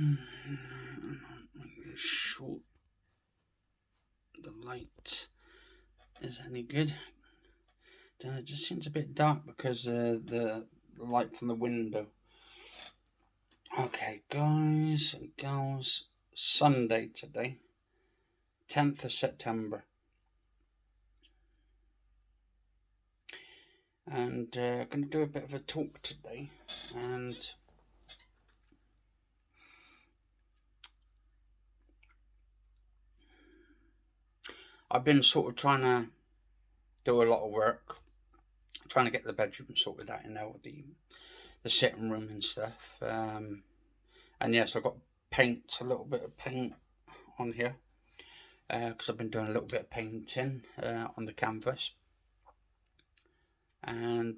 Make sure the light is any good. Then it just seems a bit dark because the light from the window. Okay, guys and gals, Sunday today, 10th of September. And I'm going to do a bit of a talk today. And I've been sort of trying to do a lot of work, trying to get the bedroom sorted out in there with the sitting room and stuff. And yes, I've got paint, a little bit of paint on here because I've been doing a little bit of painting on the canvas and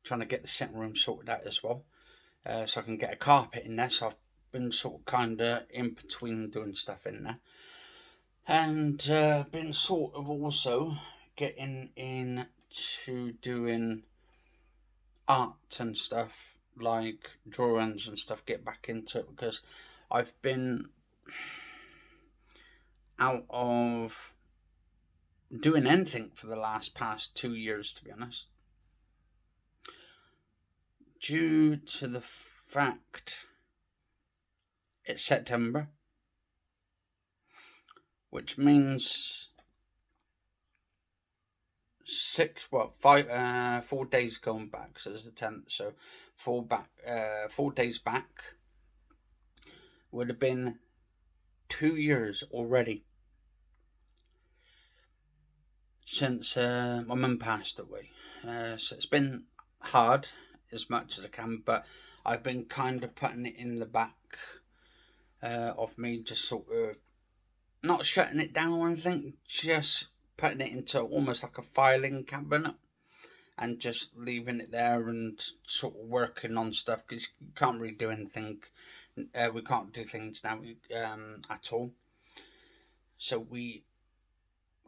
trying to get the sitting room sorted out as well, so I can get a carpet in there. So I've been sort of kind of in between doing stuff in there, and been sort of also getting into doing art and stuff, like drawings and stuff, get back into it because I've been out of doing anything for the past 2 years, to be honest, due to the fact it's September, which means 4 days going back. So there's the 10th. So 4 days back would have been 2 years already since my mum passed away. So it's been hard as much as I can, but I've been kind of putting it in the back of me, just sort of not shutting it down or anything, just putting it into almost like a filing cabinet and just leaving it there and sort of working on stuff because you can't really do anything. We can't do things now at all. So we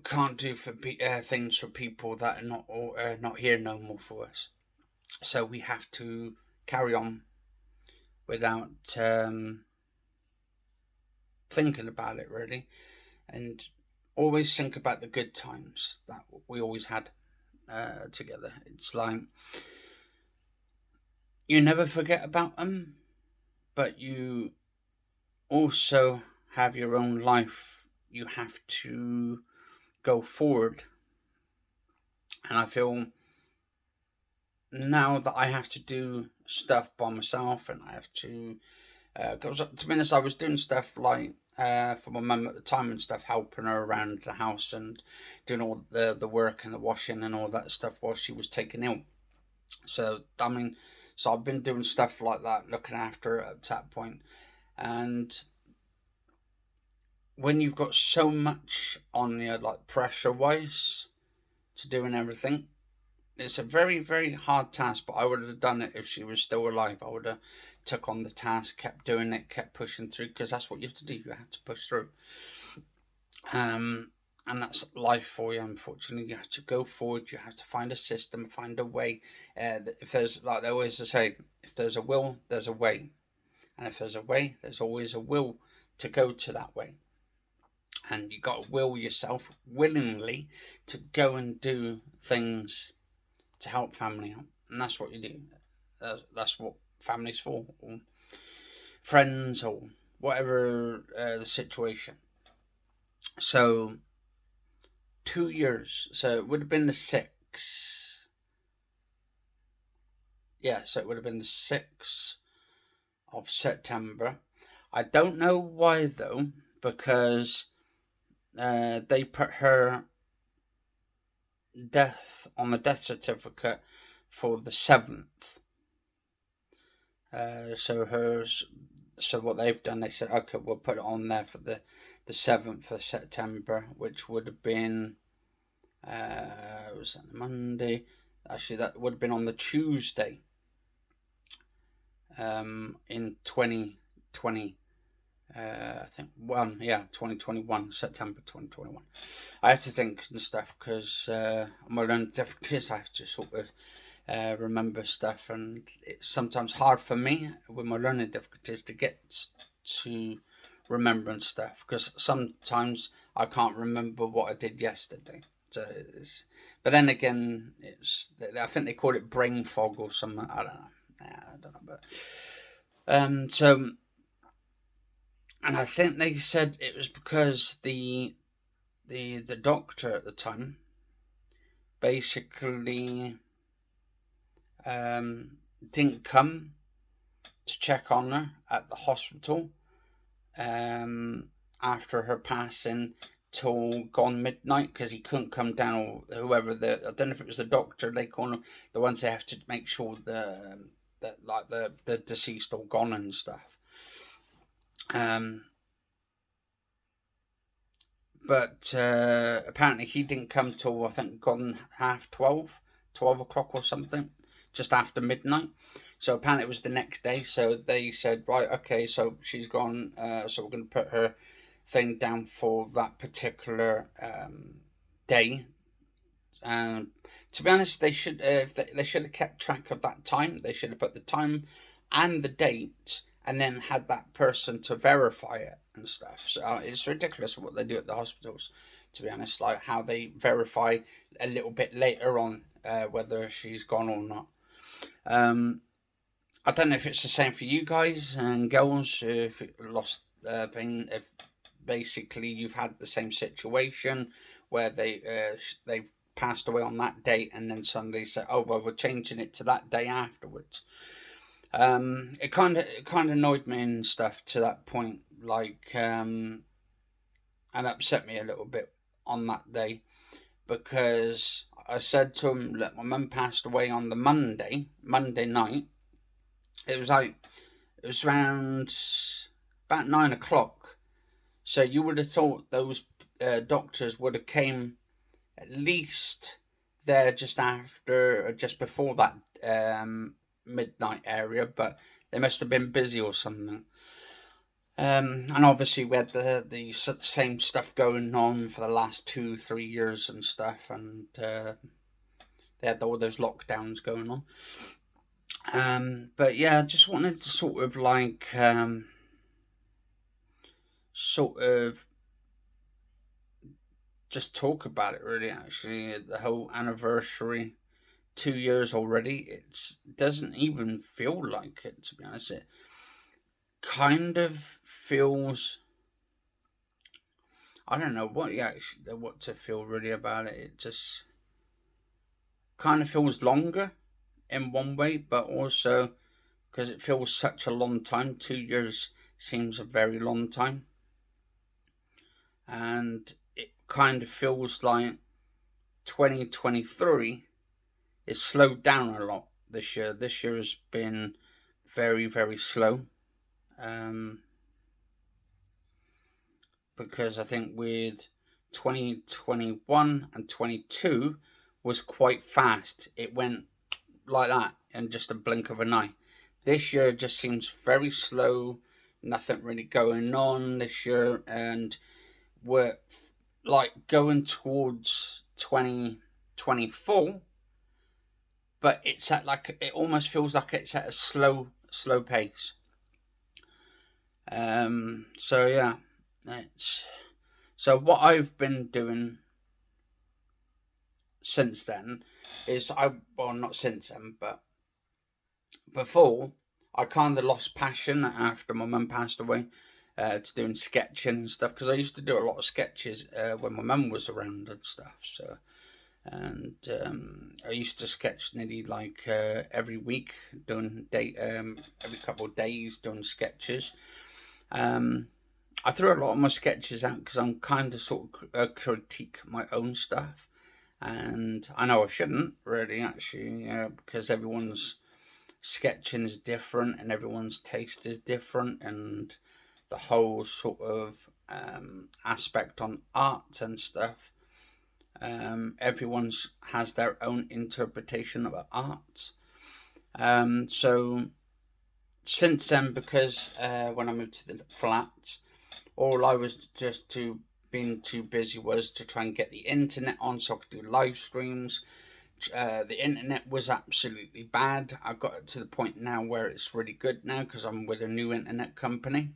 can't do things for people that are not here no more for us. So we have to carry on without thinking about it really, and always think about the good times that we always had together. It's like you never forget about them, but you also have your own life. You have to go forward, and I feel now that I have to do stuff by myself, and I have to because to be honest, I was doing stuff like for my mum at the time and stuff, helping her around the house and doing all the work and the washing and all that stuff while she was taken ill. So I mean, so I've been doing stuff like that, looking after her at that point. And when you've got so much on you, like pressure wise, to doing everything, it's a very, very hard task, but I would have done it if she was still alive. I would have took on the task, kept doing it, kept pushing through, because that's what you have to do. You have to push through. And that's life for you, unfortunately. You have to go forward. You have to find a system, find a way. If there's, like they always say, if there's a will, there's a way. And if there's a way, there's always a will to go to that way. And you got to will yourself willingly to go and do things to help family out, and that's what you do. That's what family's for, or friends, or whatever the situation. So 2 years. So it would have been the 6th. Yeah, so it would have been the 6th of September. I don't know why though, because they put her death on the death certificate for the 7th. So what they've done, they said, okay, we'll put it on there for the 7th of September, which would have been, was that Monday? Actually, that would have been on the Tuesday, in 2020. I think 2021, September 2021. I have to think and stuff because my learning difficulties, I have to sort of remember stuff, and it's sometimes hard for me with my learning difficulties to get to remember and stuff, because sometimes I can't remember what I did yesterday. So it's, but then again, I think they call it brain fog or something. I don't know. I don't know, but so, and I think they said it was because the doctor at the time basically didn't come to check on her at the hospital after her passing till gone midnight, because he couldn't come down, or whoever I don't know if it was the doctor, they call them the ones they have to make sure that like the deceased all gone and stuff. But apparently he didn't come till, I think, gone half 12 o'clock or something, just after midnight. So apparently it was the next day. So they said, right, okay, so she's gone. So we're going to put her thing down for that particular day. To be honest, they should they should have kept track of that time. They should have put the time and the date, and then had that person to verify it and stuff. So it's ridiculous what they do at the hospitals. To be honest, like how they verify a little bit later on whether she's gone or not. I don't know if it's the same for you guys and girls. If it lost thing, if basically you've had the same situation where they've passed away on that date, and then suddenly say, "Oh well, we're changing it to that day afterwards." It kind of annoyed me and stuff to that point, like, and upset me a little bit on that day, because I said to him, "Look, my mum passed away on the Monday night. It was around about 9 o'clock. So you would have thought those doctors would have came at least there just after or just before that midnight area, but they must have been busy or something." And obviously we had the same stuff going on for the last 2-3 years and stuff, and they had all those lockdowns going on. But yeah, I just wanted to sort of just talk about it, really. Actually, the whole anniversary, 2 years already. It doesn't even feel like it, to be honest. It kind of feels, I don't know what to feel really about it. It just kind of feels longer in one way, but also because it feels such a long time. 2 years seems a very long time, and it kind of feels like 2023 is slowed down a lot this year. This year has been very, very slow. Because I think with 2021 and 22 was quite fast. It went like that in just a blink of an eye. This year just seems very slow. Nothing really going on this year, and we're like going towards 2024, but it's at like, it almost feels like it's at a slow pace. So yeah, so what I've been doing since then is not since then, but before, I kind of lost passion after my mum passed away to doing sketching and stuff, because I used to do a lot of sketches when my mum was around and stuff. So, and I used to sketch nearly like every week, doing every couple of days doing sketches. I threw a lot of my sketches out because I'm kind of sort of critique my own stuff, and I know I shouldn't really, actually, because everyone's sketching is different and everyone's taste is different, and the whole sort of aspect on art and stuff. Everyone's has their own interpretation of art. So since then, because when I moved to the flat, all I was being too busy was to try and get the internet on so I could do live streams. The internet was absolutely bad. I got it to the point now where it's really good now because I'm with a new internet company.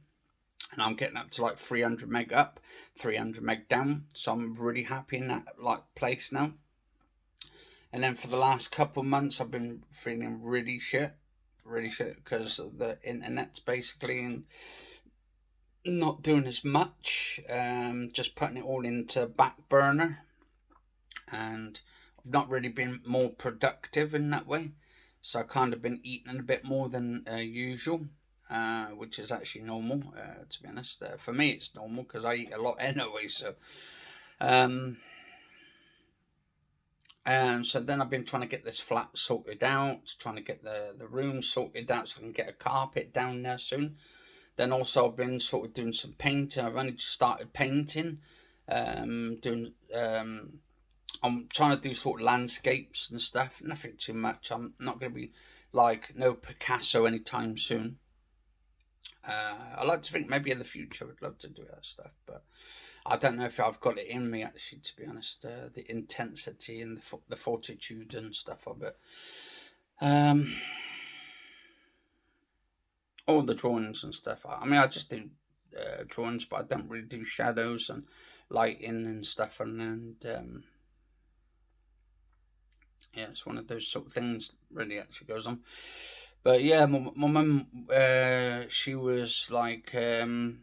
and I'm getting up to like 300 meg up, 300 meg down. So I'm really happy in that like place now. And then for the last couple of months, I've been feeling really shit because the internet's basically not doing as much. Just putting it all into back burner, and I've not really been more productive in that way. So I've kind of been eating a bit more than usual. Which is actually normal, to be honest. For me, it's normal because I eat a lot anyway. Um, so then I've been trying to get this flat sorted out, trying to get the room sorted out so I can get a carpet down there soon. Then also I've been sort of doing some painting. I've only just started painting. Doing I'm trying to do sort of landscapes and stuff. Nothing too much. I'm not going to be like no Picasso anytime soon. I like to think maybe in the future I'd love to do that stuff, but I don't know if I've got it in me actually. To be honest, the intensity and the fortitude and stuff of it. Um, all the drawings and stuff. I mean, I just do drawings, but I don't really do shadows and lighting and stuff. And yeah, it's one of those sort of things really actually goes on. But yeah, my mum, she was like a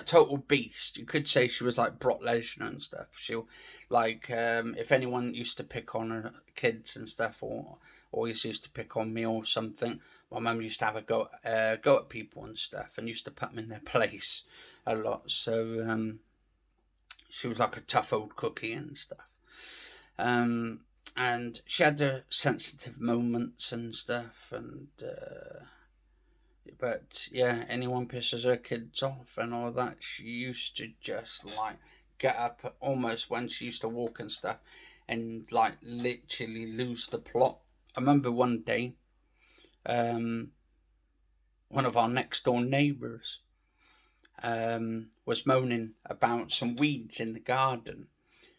total beast. You could say she was like Brock Lesnar and stuff. She'll like if anyone used to pick on her kids and stuff, or always used to pick on me or something, my mum used to have a go at people and stuff, and used to put them in their place a lot. So she was like a tough old cookie and stuff. Um, and she had her sensitive moments and stuff, and but yeah, anyone pisses her kids off and all that, she used to just like get up almost when she used to walk and stuff, and like literally lose the plot. I remember one day, um, one of our next door neighbours was moaning about some weeds in the garden,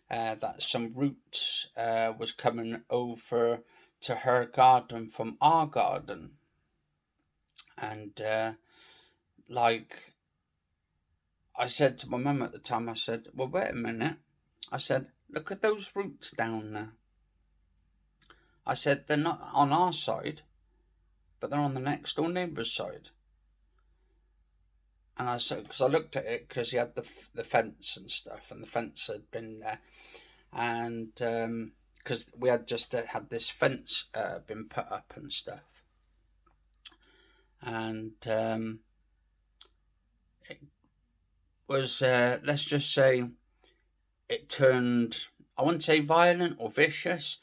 that some roots was coming over to her garden from our garden, and like I said to my mum at the time, I said, well, wait a minute. I said, look at those roots down there. I said, they're not on our side, but they're on the next door neighbour's side. And I said, because I looked at it, because he had the fence and stuff, and the fence had been there. And because we had just had this fence been put up and stuff. And it was, let's just say, it turned, I wouldn't say violent or vicious,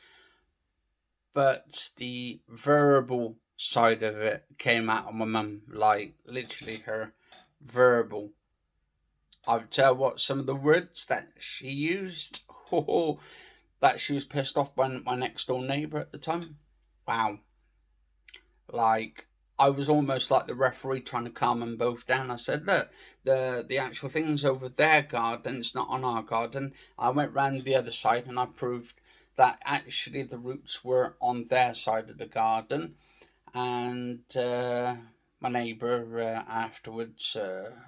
but the verbal side of it came out of my mum, like literally her verbal. I would tell what some of the words that she used, oh, that she was pissed off by my next door neighbour at the time. Wow. Like, I was almost like the referee trying to calm them both down. I said, look, the actual thing's over their garden, it's not on our garden. I went round the other side and I proved that actually the roots were on their side of the garden. And my neighbour afterwards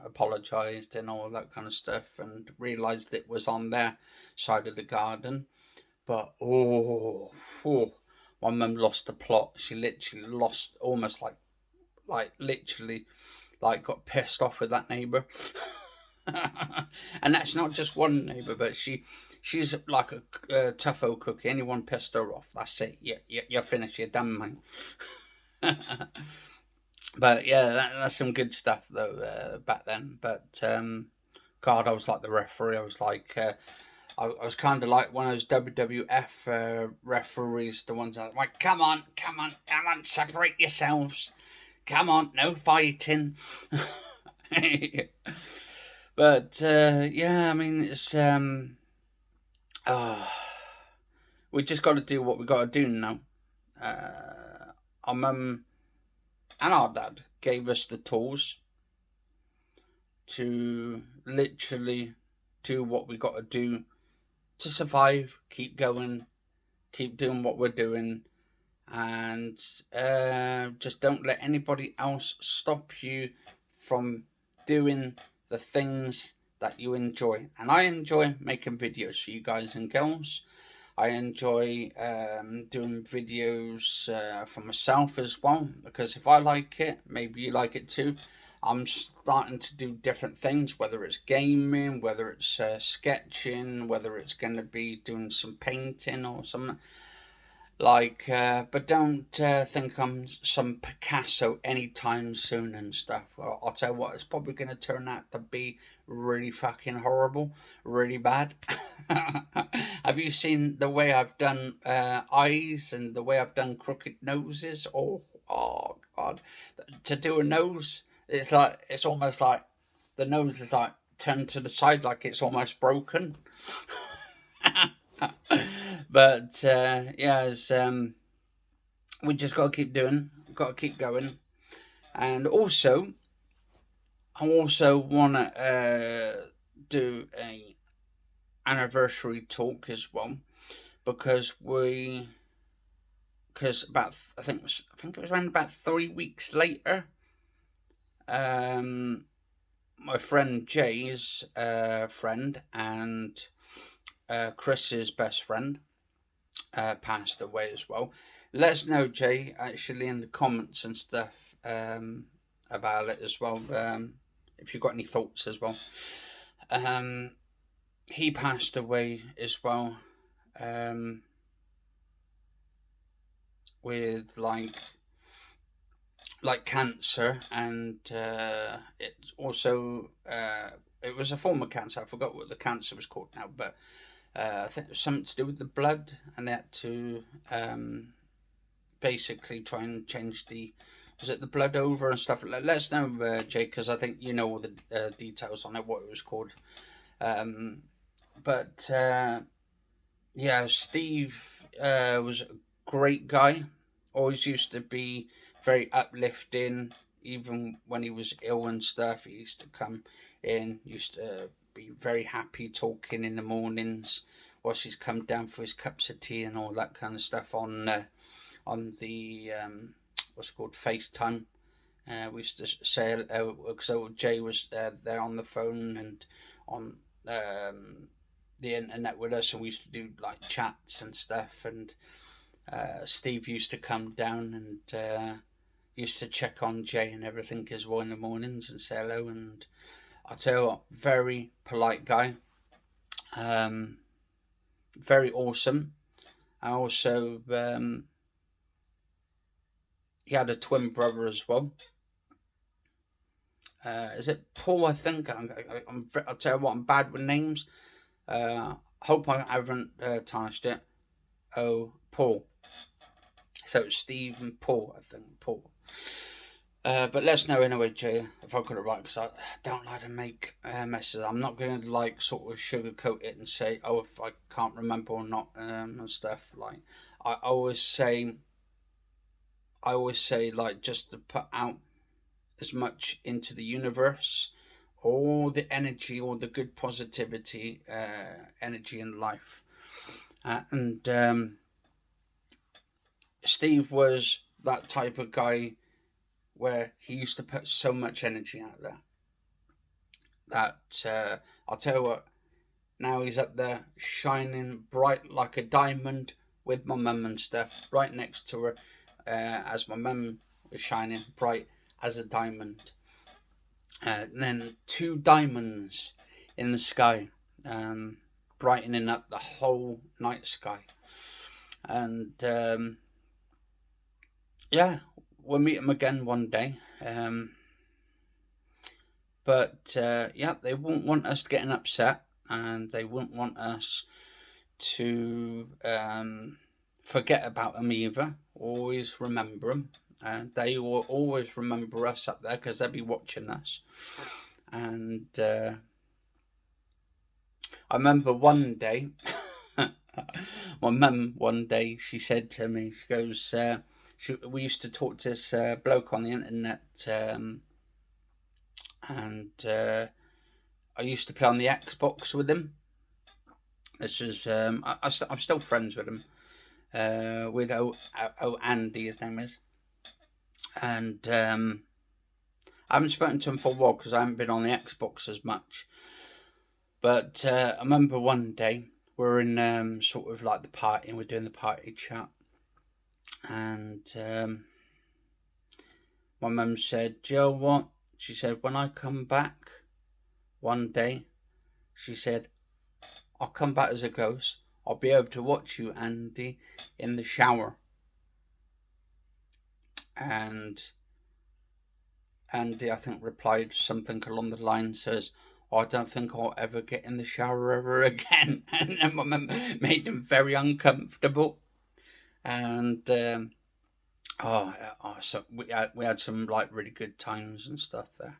apologised and all that kind of stuff, and realised it was on their side of the garden. But my mum lost the plot. She literally lost, almost like literally, like got pissed off with that neighbour. And that's not just one neighbour, but she's like a tough old cookie. Anyone pissed her off, that's it. You're finished. You're done, mate. But yeah, that's some good stuff though back then. But God, I was like the referee. I was like. I was kind of like one of those WWF referees, the ones that like, come on, separate yourselves. Come on, no fighting. But yeah, I mean, it's we just got to do what we got to do now. Our mum and our dad gave us the tools to literally do what we got to do to survive, keep going, keep doing what we're doing, and just don't let anybody else stop you from doing the things that you enjoy. And I enjoy making videos for you guys and girls. I enjoy doing videos for myself as well, because if I like it, maybe you like it too. I'm starting to do different things, whether it's gaming, whether it's sketching, whether it's going to be doing some painting or something. But don't think I'm some Picasso anytime soon and stuff. Well, I'll tell you what, it's probably going to turn out to be really fucking horrible, really bad. Have you seen the way I've done eyes and the way I've done crooked noses? Oh God! To do a nose, it's almost like the nose is like turned to the side, like it's almost broken. But yeah, we just got to keep doing, got to keep going, and also I also want to do a anniversary talk as well, because about I think it was around about 3 weeks later, um, my friend Jay's friend and Chris's best friend passed away as well. Let us know, Jay, actually in the comments and stuff about it as well. If you've got any thoughts as well. Um, he passed away as well, um, with like cancer, and it also it was a form of cancer. I forgot what the cancer was called now, but I think it was something to do with the blood, and they had to basically try and change the was it the blood over and stuff. Let us know, Jake, because I think you know all the details on it, what it was called. Um, but yeah, Steve was a great guy. Always used to be very uplifting, even when he was ill and stuff. He used to come in, used to be very happy, talking in the mornings whilst he's come down for his cups of tea and all that kind of stuff on the what's it called, FaceTime. We used to say so. Jay was there on the phone and on the internet with us, and we used to do like chats and stuff. And Steve used to come down and used to check on Jay and everything as well in the mornings and say hello. And I tell you what, very polite guy, um, very awesome. I also he had a twin brother as well. Is it Paul? I think I'll tell you what, I'm bad with names. Hope I haven't tarnished it. Oh, Paul. So it's Steve and Paul, I think. Paul. But let us know anyway, Jay, if I got it right, because I don't like to make messes. I'm not going to like sort of sugarcoat it and say, oh, if I can't remember or not, and stuff. Like I always say, like, just to put out as much into the universe, all the energy, all the good positivity, energy in life. And Steve was that type of guy where he used to put so much energy out there that I'll tell you what, now he's up there shining bright like a diamond with my mum and stuff, right next to her, as my mum was shining bright as a diamond. And then two diamonds in the sky, brightening up the whole night sky. And yeah, we'll meet him again one day. But yeah, they won't want us getting upset, and they won't want us to forget them either. Always remember them, and they will always remember us up there because they'll be watching us. And I remember one day, my mum one day, she said to me, she goes, we used to talk to this bloke on the internet, and I used to play on the Xbox with him. This is I'm still friends with him. with Andy, his name is. And I haven't spoken to him for a while because I haven't been on the Xbox as much. But I remember one day we're in sort of like the party, and we're doing the party chat. And my mum said, "Joe, what?" She said, "When I come back one day," she said, "I'll come back as a ghost. I'll be able to watch you, Andy, in the shower." And Andy, I think, replied something along the line, says, "Oh, I don't think I'll ever get in the shower ever again." And then my mum made him very uncomfortable. And so we had some like really good times and stuff there.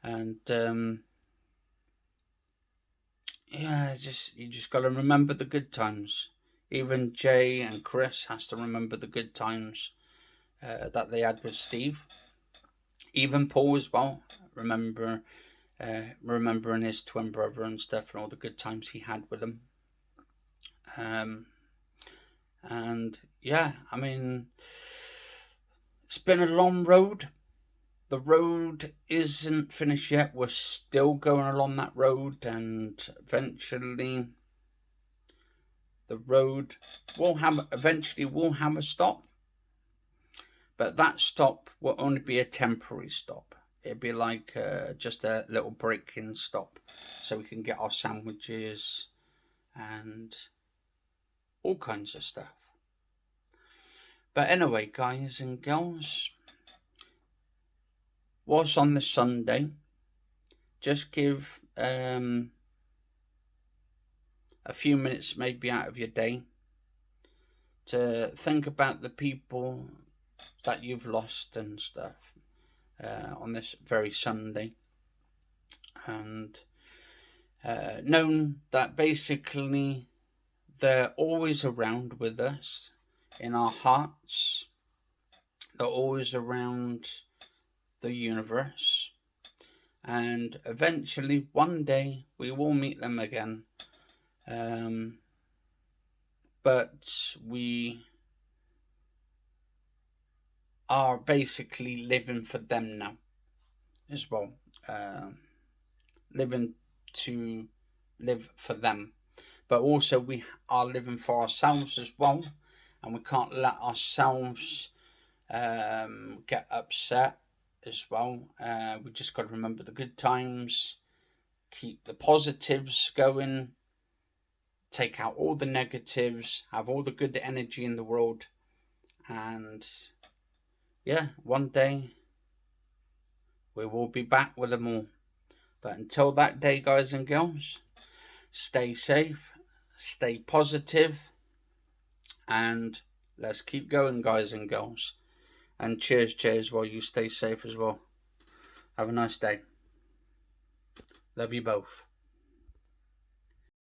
And yeah, you just got to remember the good times. Even Jay and Chris has to remember the good times that they had with Steve. Even Paul as well. Remembering his twin brother and stuff, and all the good times he had with him. And yeah, I mean, it's been a long road. The road isn't finished yet. We're still going along that road, and eventually the road will have a stop. But that stop will only be a temporary stop. It'd be like just a little break-in stop, so we can get our sandwiches and all kinds of stuff. But anyway, guys and girls, whilst on this Sunday, just give a few minutes maybe out of your day to think about the people that you've lost and stuff on this very Sunday, and known that basically they're always around with us in our hearts. They're always around the universe, and eventually one day we will meet them again. But we are basically living for them now as well. Living to live for them. But also we are living for ourselves as well. And we can't let ourselves get upset as well. We just got to remember the good times. Keep the positives going. Take out all the negatives. Have all the good energy in the world. And yeah, one day we will be back with them all. But until that day, guys and girls, stay safe, stay positive, and let's keep going, guys and girls. And cheers while you stay safe as well. Have a nice day. Love you both.